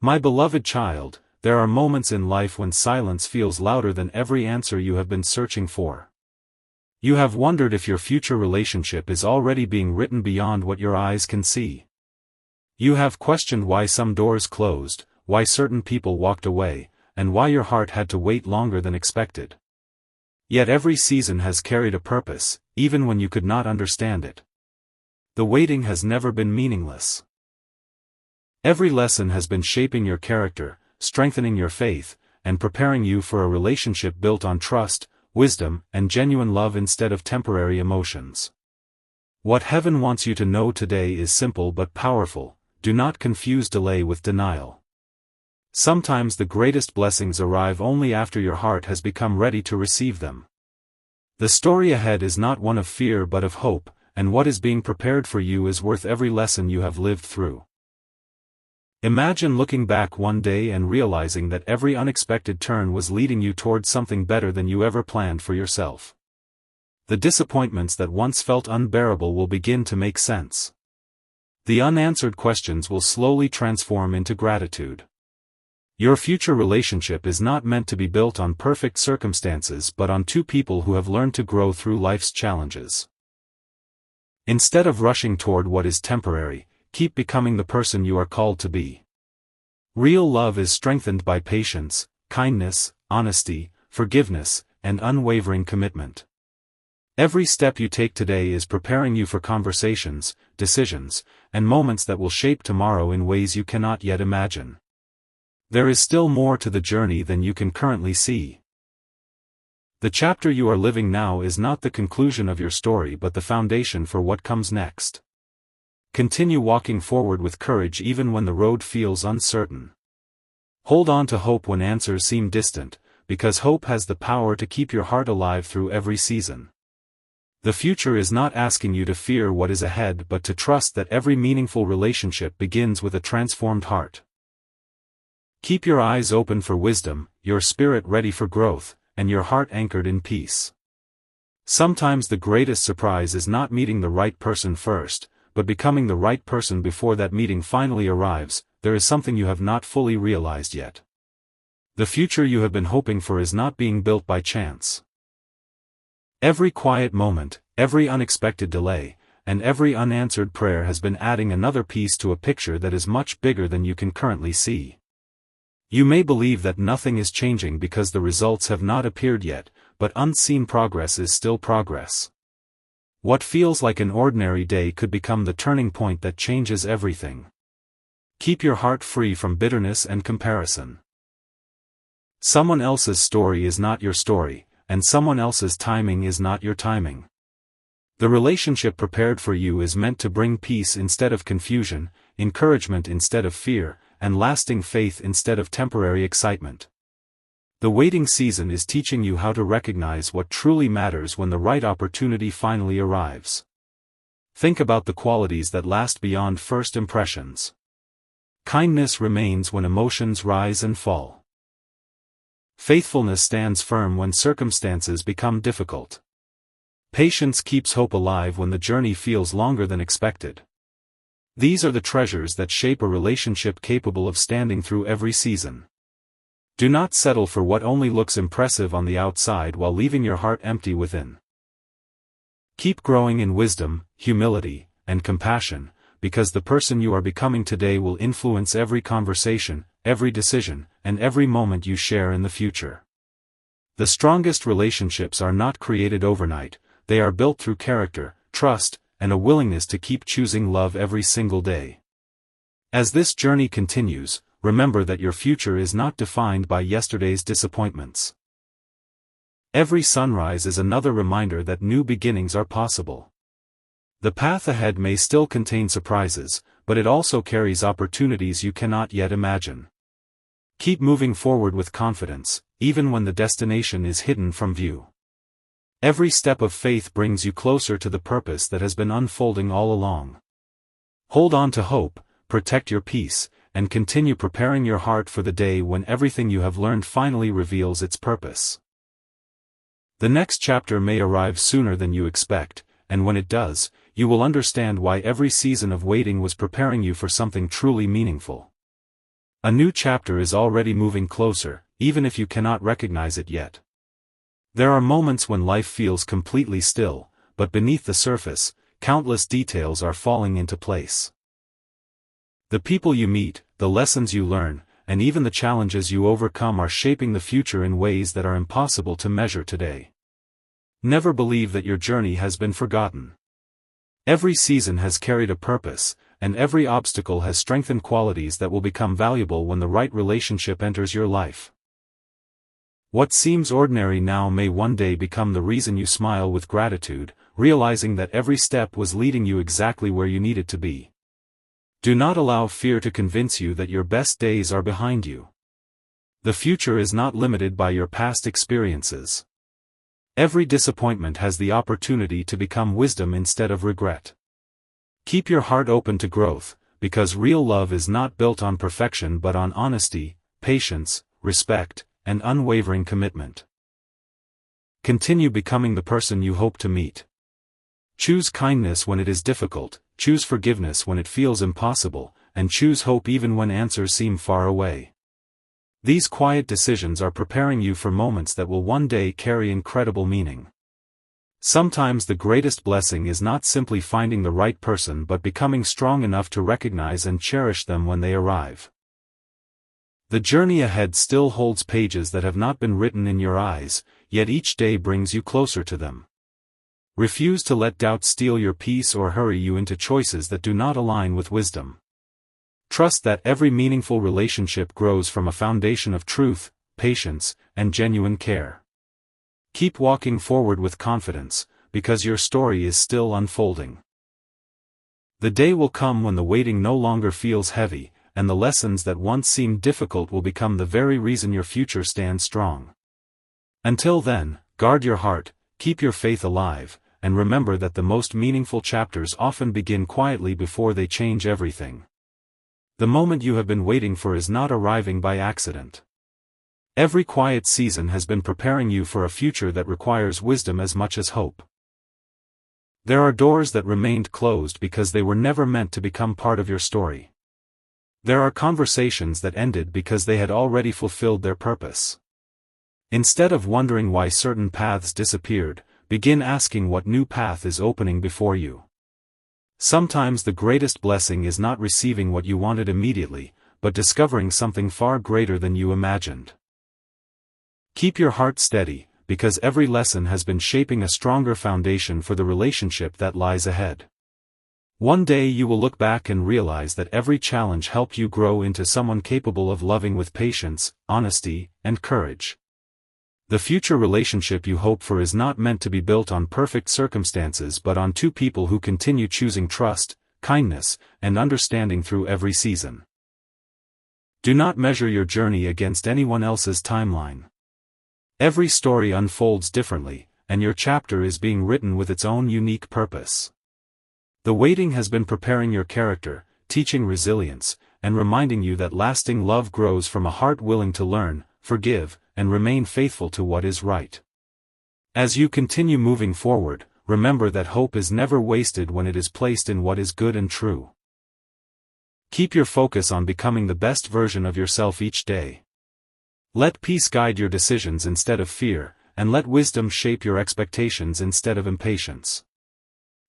My beloved child, there are moments in life when silence feels louder than every answer you have been searching for. You have wondered if your future relationship is already being written beyond what your eyes can see. You have questioned why some doors closed, why certain people walked away, and why your heart had to wait longer than expected. Yet every season has carried a purpose, even when you could not understand it. The waiting has never been meaningless. Every lesson has been shaping your character, strengthening your faith, and preparing you for a relationship built on trust, wisdom, and genuine love instead of temporary emotions. What heaven wants you to know today is simple but powerful: do not confuse delay with denial. Sometimes the greatest blessings arrive only after your heart has become ready to receive them. The story ahead is not one of fear but of hope, and what is being prepared for you is worth every lesson you have lived through. Imagine looking back one day and realizing that every unexpected turn was leading you towards something better than you ever planned for yourself. The disappointments that once felt unbearable will begin to make sense. The unanswered questions will slowly transform into gratitude. Your future relationship is not meant to be built on perfect circumstances but on two people who have learned to grow through life's challenges. Instead of rushing toward what is temporary, keep becoming the person you are called to be. Real love is strengthened by patience, kindness, honesty, forgiveness, and unwavering commitment. Every step you take today is preparing you for conversations, decisions, and moments that will shape tomorrow in ways you cannot yet imagine. There is still more to the journey than you can currently see. The chapter you are living now is not the conclusion of your story but the foundation for what comes next. Continue walking forward with courage even when the road feels uncertain. Hold on to hope when answers seem distant, because hope has the power to keep your heart alive through every season. The future is not asking you to fear what is ahead but to trust that every meaningful relationship begins with a transformed heart. Keep your eyes open for wisdom, your spirit ready for growth, and your heart anchored in peace. Sometimes the greatest surprise is not meeting the right person first, but becoming the right person before that meeting finally arrives. There is something you have not fully realized yet. The future you have been hoping for is not being built by chance. Every quiet moment, every unexpected delay, and every unanswered prayer has been adding another piece to a picture that is much bigger than you can currently see. You may believe that nothing is changing because the results have not appeared yet, but unseen progress is still progress. What feels like an ordinary day could become the turning point that changes everything. Keep your heart free from bitterness and comparison. Someone else's story is not your story, and someone else's timing is not your timing. The relationship prepared for you is meant to bring peace instead of confusion, encouragement instead of fear, and lasting faith instead of temporary excitement. The waiting season is teaching you how to recognize what truly matters when the right opportunity finally arrives. Think about the qualities that last beyond first impressions. Kindness remains when emotions rise and fall. Faithfulness stands firm when circumstances become difficult. Patience keeps hope alive when the journey feels longer than expected. These are the treasures that shape a relationship capable of standing through every season. Do not settle for what only looks impressive on the outside while leaving your heart empty within. Keep growing in wisdom, humility, and compassion, because the person you are becoming today will influence every conversation, every decision, and every moment you share in the future. The strongest relationships are not created overnight, they are built through character, trust, and a willingness to keep choosing love every single day. As this journey continues, remember that your future is not defined by yesterday's disappointments. Every sunrise is another reminder that new beginnings are possible. The path ahead may still contain surprises, but it also carries opportunities you cannot yet imagine. Keep moving forward with confidence, even when the destination is hidden from view. Every step of faith brings you closer to the purpose that has been unfolding all along. Hold on to hope, protect your peace, and continue preparing your heart for the day when everything you have learned finally reveals its purpose. The next chapter may arrive sooner than you expect, and when it does, you will understand why every season of waiting was preparing you for something truly meaningful. A new chapter is already moving closer, even if you cannot recognize it yet. There are moments when life feels completely still, but beneath the surface, countless details are falling into place. The people you meet, the lessons you learn, and even the challenges you overcome are shaping the future in ways that are impossible to measure today. Never believe that your journey has been forgotten. Every season has carried a purpose, and every obstacle has strengthened qualities that will become valuable when the right relationship enters your life. What seems ordinary now may one day become the reason you smile with gratitude, realizing that every step was leading you exactly where you needed to be. Do not allow fear to convince you that your best days are behind you. The future is not limited by your past experiences. Every disappointment has the opportunity to become wisdom instead of regret. Keep your heart open to growth, because real love is not built on perfection but on honesty, patience, respect, and unwavering commitment. Continue becoming the person you hope to meet. Choose kindness when it is difficult, choose forgiveness when it feels impossible, and choose hope even when answers seem far away. These quiet decisions are preparing you for moments that will one day carry incredible meaning. Sometimes the greatest blessing is not simply finding the right person but becoming strong enough to recognize and cherish them when they arrive. The journey ahead still holds pages that have not been written in your eyes, yet each day brings you closer to them. Refuse to let doubt steal your peace or hurry you into choices that do not align with wisdom. Trust that every meaningful relationship grows from a foundation of truth, patience, and genuine care. Keep walking forward with confidence, because your story is still unfolding. The day will come when the waiting no longer feels heavy, and the lessons that once seemed difficult will become the very reason your future stands strong. Until then, guard your heart, keep your faith alive, and remember that the most meaningful chapters often begin quietly before they change everything. The moment you have been waiting for is not arriving by accident. Every quiet season has been preparing you for a future that requires wisdom as much as hope. There are doors that remained closed because they were never meant to become part of your story. There are conversations that ended because they had already fulfilled their purpose. Instead of wondering why certain paths disappeared, begin asking what new path is opening before you. Sometimes the greatest blessing is not receiving what you wanted immediately, but discovering something far greater than you imagined. Keep your heart steady, because every lesson has been shaping a stronger foundation for the relationship that lies ahead. One day you will look back and realize that every challenge helped you grow into someone capable of loving with patience, honesty, and courage. The future relationship you hope for is not meant to be built on perfect circumstances but on two people who continue choosing trust, kindness, and understanding through every season. Do not measure your journey against anyone else's timeline. Every story unfolds differently, and your chapter is being written with its own unique purpose. The waiting has been preparing your character, teaching resilience, and reminding you that lasting love grows from a heart willing to learn, forgive, and remain faithful to what is right. As you continue moving forward, remember that hope is never wasted when it is placed in what is good and true. Keep your focus on becoming the best version of yourself each day. Let peace guide your decisions instead of fear, and let wisdom shape your expectations instead of impatience.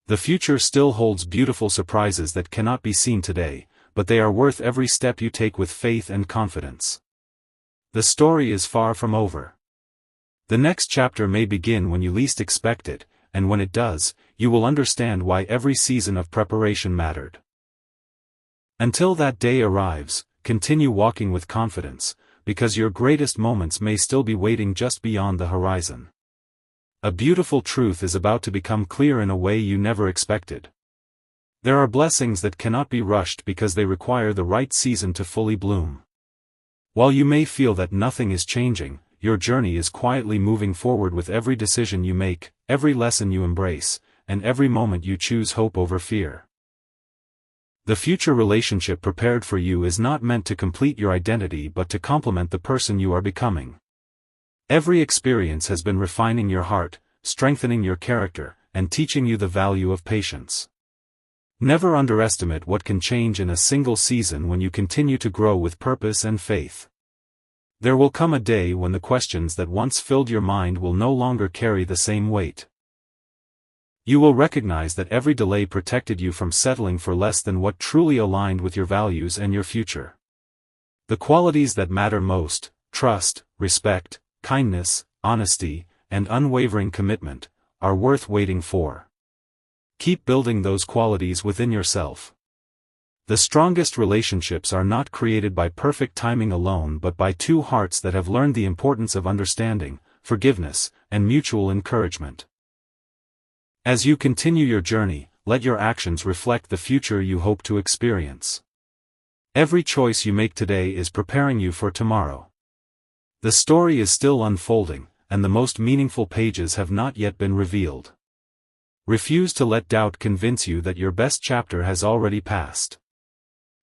The future still holds beautiful surprises that cannot be seen today, but they are worth every step you take with faith and confidence. The story is far from over. The next chapter may begin when you least expect it, and when it does, you will understand why every season of preparation mattered. Until that day arrives, continue walking with confidence, because your greatest moments may still be waiting just beyond the horizon. A beautiful truth is about to become clear in a way you never expected. There are blessings that cannot be rushed because they require the right season to fully bloom. While you may feel that nothing is changing, your journey is quietly moving forward with every decision you make, every lesson you embrace, and every moment you choose hope over fear. The future relationship prepared for you is not meant to complete your identity but to complement the person you are becoming. Every experience has been refining your heart, strengthening your character, and teaching you the value of patience. Never underestimate what can change in a single season when you continue to grow with purpose and faith. There will come a day when the questions that once filled your mind will no longer carry the same weight. You will recognize that every delay protected you from settling for less than what truly aligned with your values and your future. The qualities that matter most, trust, respect, kindness, honesty, and unwavering commitment, are worth waiting for. Keep building those qualities within yourself. The strongest relationships are not created by perfect timing alone but by two hearts that have learned the importance of understanding, forgiveness, and mutual encouragement. As you continue your journey, let your actions reflect the future you hope to experience. Every choice you make today is preparing you for tomorrow. The story is still unfolding, and the most meaningful pages have not yet been revealed. Refuse to let doubt convince you that your best chapter has already passed.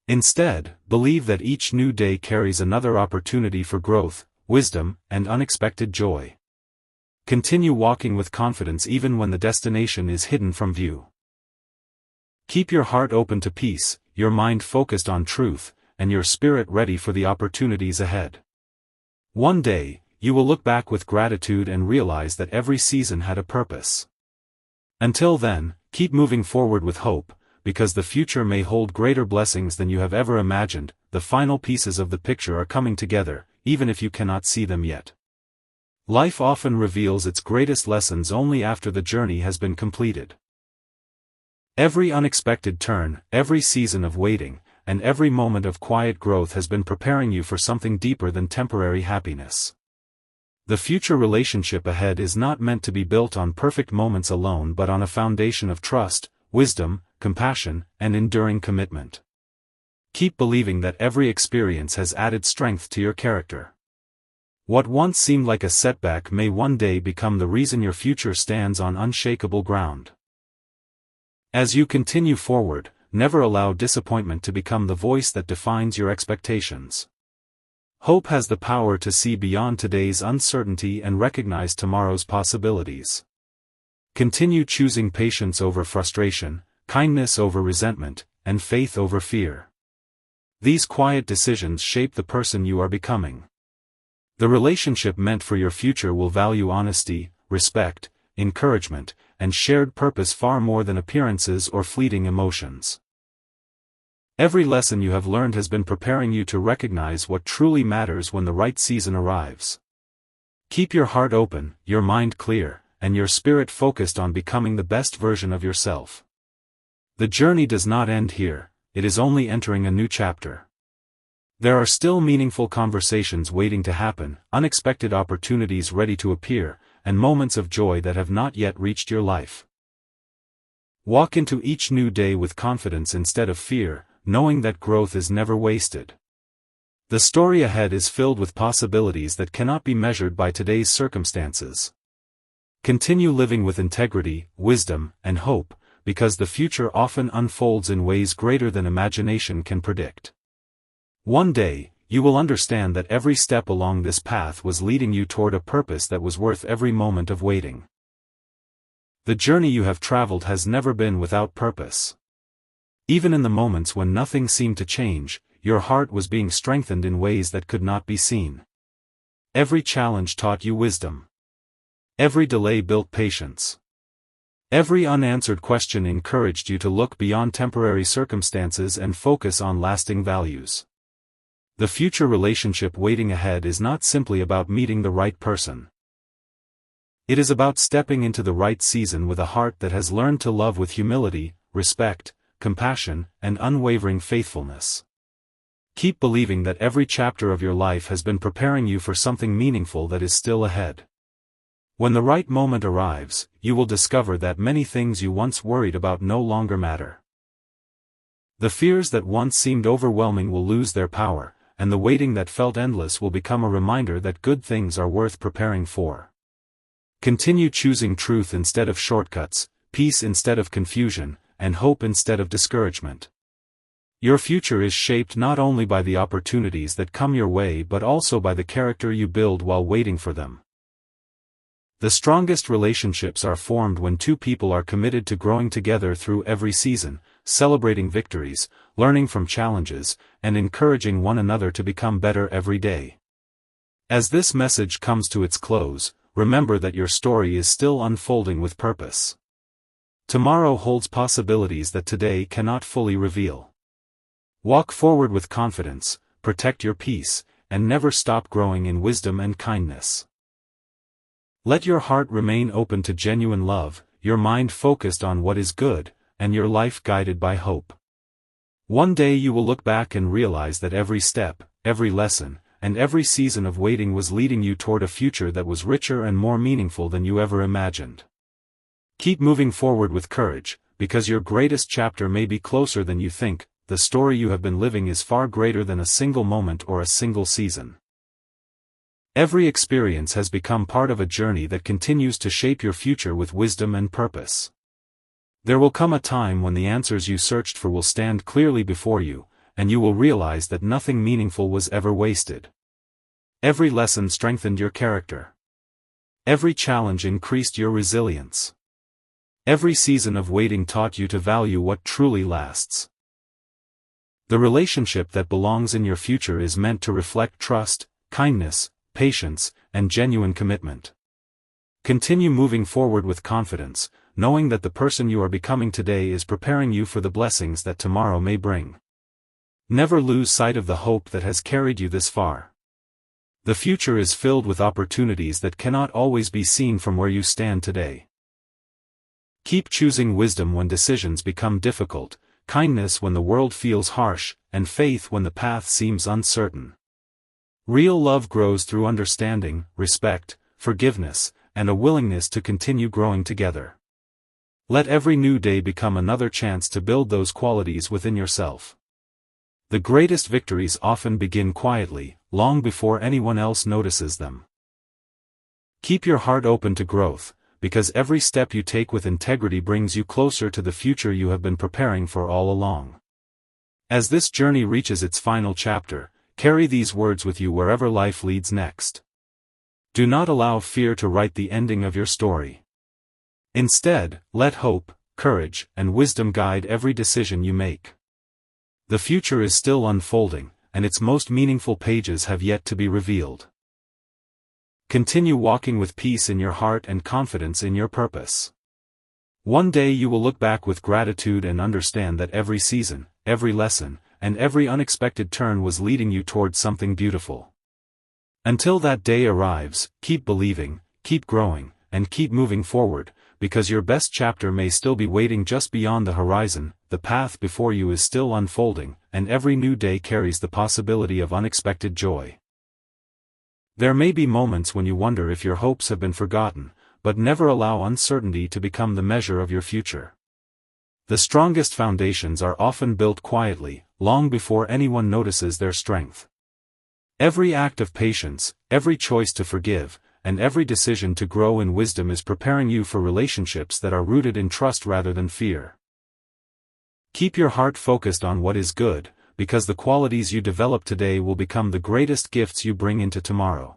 Instead, believe that each new day carries another opportunity for growth, wisdom, and unexpected joy. Continue walking with confidence even when the destination is hidden from view. Keep your heart open to peace, your mind focused on truth, and your spirit ready for the opportunities ahead. One day, you will look back with gratitude and realize that every season had a purpose. Until then, keep moving forward with hope, because the future may hold greater blessings than you have ever imagined. The final pieces of the picture are coming together, even if you cannot see them yet. Life often reveals its greatest lessons only after the journey has been completed. Every unexpected turn, every season of waiting, and every moment of quiet growth has been preparing you for something deeper than temporary happiness. The future relationship ahead is not meant to be built on perfect moments alone but on a foundation of trust, wisdom, compassion, and enduring commitment. Keep believing that every experience has added strength to your character. What once seemed like a setback may one day become the reason your future stands on unshakable ground. As you continue forward, never allow disappointment to become the voice that defines your expectations. Hope has the power to see beyond today's uncertainty and recognize tomorrow's possibilities. Continue choosing patience over frustration, kindness over resentment, and faith over fear. These quiet decisions shape the person you are becoming. The relationship meant for your future will value honesty, respect, encouragement, and shared purpose far more than appearances or fleeting emotions. Every lesson you have learned has been preparing you to recognize what truly matters when the right season arrives. Keep your heart open, your mind clear, and your spirit focused on becoming the best version of yourself. The journey does not end here, it is only entering a new chapter. There are still meaningful conversations waiting to happen, unexpected opportunities ready to appear, and moments of joy that have not yet reached your life. Walk into each new day with confidence instead of fear, knowing that growth is never wasted. The story ahead is filled with possibilities that cannot be measured by today's circumstances. Continue living with integrity, wisdom, and hope, because the future often unfolds in ways greater than imagination can predict. One day, you will understand that every step along this path was leading you toward a purpose that was worth every moment of waiting. The journey you have traveled has never been without purpose. Even in the moments when nothing seemed to change, your heart was being strengthened in ways that could not be seen. Every challenge taught you wisdom. Every delay built patience. Every unanswered question encouraged you to look beyond temporary circumstances and focus on lasting values. The future relationship waiting ahead is not simply about meeting the right person. It is about stepping into the right season with a heart that has learned to love with humility, respect, compassion, and unwavering faithfulness. Keep believing that every chapter of your life has been preparing you for something meaningful that is still ahead. When the right moment arrives, you will discover that many things you once worried about no longer matter. The fears that once seemed overwhelming will lose their power, and the waiting that felt endless will become a reminder that good things are worth preparing for. Continue choosing truth instead of shortcuts, peace instead of confusion, and hope instead of discouragement. Your future is shaped not only by the opportunities that come your way but also by the character you build while waiting for them. The strongest relationships are formed when two people are committed to growing together through every season, celebrating victories, learning from challenges, and encouraging one another to become better every day. As this message comes to its close, remember that your story is still unfolding with purpose. Tomorrow holds possibilities that today cannot fully reveal. Walk forward with confidence, protect your peace, and never stop growing in wisdom and kindness. Let your heart remain open to genuine love, your mind focused on what is good, and your life guided by hope. One day you will look back and realize that every step, every lesson, and every season of waiting was leading you toward a future that was richer and more meaningful than you ever imagined. Keep moving forward with courage, because your greatest chapter may be closer than you think. The story you have been living is far greater than a single moment or a single season. Every experience has become part of a journey that continues to shape your future with wisdom and purpose. There will come a time when the answers you searched for will stand clearly before you, and you will realize that nothing meaningful was ever wasted. Every lesson strengthened your character. Every challenge increased your resilience. Every season of waiting taught you to value what truly lasts. The relationship that belongs in your future is meant to reflect trust, kindness, patience, and genuine commitment. Continue moving forward with confidence, knowing that the person you are becoming today is preparing you for the blessings that tomorrow may bring. Never lose sight of the hope that has carried you this far. The future is filled with opportunities that cannot always be seen from where you stand today. Keep choosing wisdom when decisions become difficult, kindness when the world feels harsh, and faith when the path seems uncertain. Real love grows through understanding, respect, forgiveness, and a willingness to continue growing together. Let every new day become another chance to build those qualities within yourself. The greatest victories often begin quietly, long before anyone else notices them. Keep your heart open to growth, because every step you take with integrity brings you closer to the future you have been preparing for all along. As this journey reaches its final chapter, carry these words with you wherever life leads next. Do not allow fear to write the ending of your story. Instead, let hope, courage, and wisdom guide every decision you make. The future is still unfolding, and its most meaningful pages have yet to be revealed. Continue walking with peace in your heart and confidence in your purpose. One day you will look back with gratitude and understand that every season, every lesson, and every unexpected turn was leading you towards something beautiful. Until that day arrives, keep believing, keep growing, and keep moving forward, because your best chapter may still be waiting just beyond the horizon. The path before you is still unfolding, and every new day carries the possibility of unexpected joy. There may be moments when you wonder if your hopes have been forgotten, but never allow uncertainty to become the measure of your future. The strongest foundations are often built quietly, long before anyone notices their strength. Every act of patience, every choice to forgive, and every decision to grow in wisdom is preparing you for relationships that are rooted in trust rather than fear. Keep your heart focused on what is good, because the qualities you develop today will become the greatest gifts you bring into tomorrow.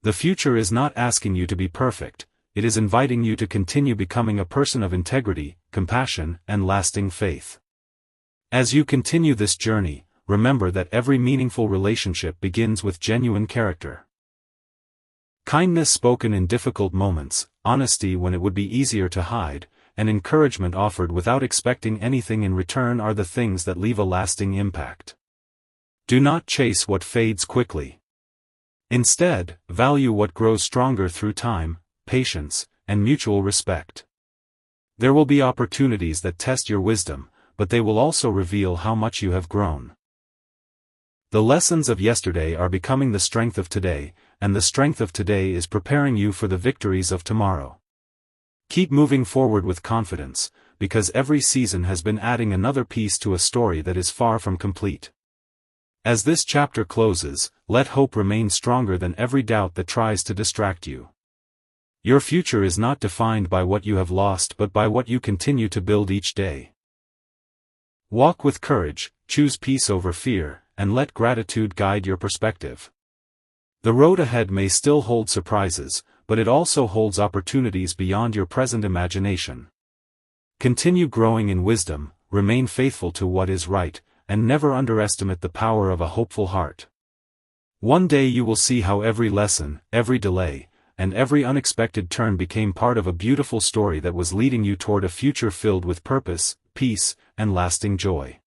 The future is not asking you to be perfect, it is inviting you to continue becoming a person of integrity, compassion, and lasting faith. As you continue this journey, remember that every meaningful relationship begins with genuine character. Kindness spoken in difficult moments, honesty when it would be easier to hide, and encouragement offered without expecting anything in return are the things that leave a lasting impact. Do not chase what fades quickly. Instead, value what grows stronger through time, patience, and mutual respect. There will be opportunities that test your wisdom, but they will also reveal how much you have grown. The lessons of yesterday are becoming the strength of today, and the strength of today is preparing you for the victories of tomorrow. Keep moving forward with confidence, because every season has been adding another piece to a story that is far from complete. As this chapter closes, let hope remain stronger than every doubt that tries to distract you. Your future is not defined by what you have lost but by what you continue to build each day. Walk with courage, choose peace over fear, and let gratitude guide your perspective. The road ahead may still hold surprises, but it also holds opportunities beyond your present imagination. Continue growing in wisdom, remain faithful to what is right, and never underestimate the power of a hopeful heart. One day you will see how every lesson, every delay, and every unexpected turn became part of a beautiful story that was leading you toward a future filled with purpose, peace, and lasting joy.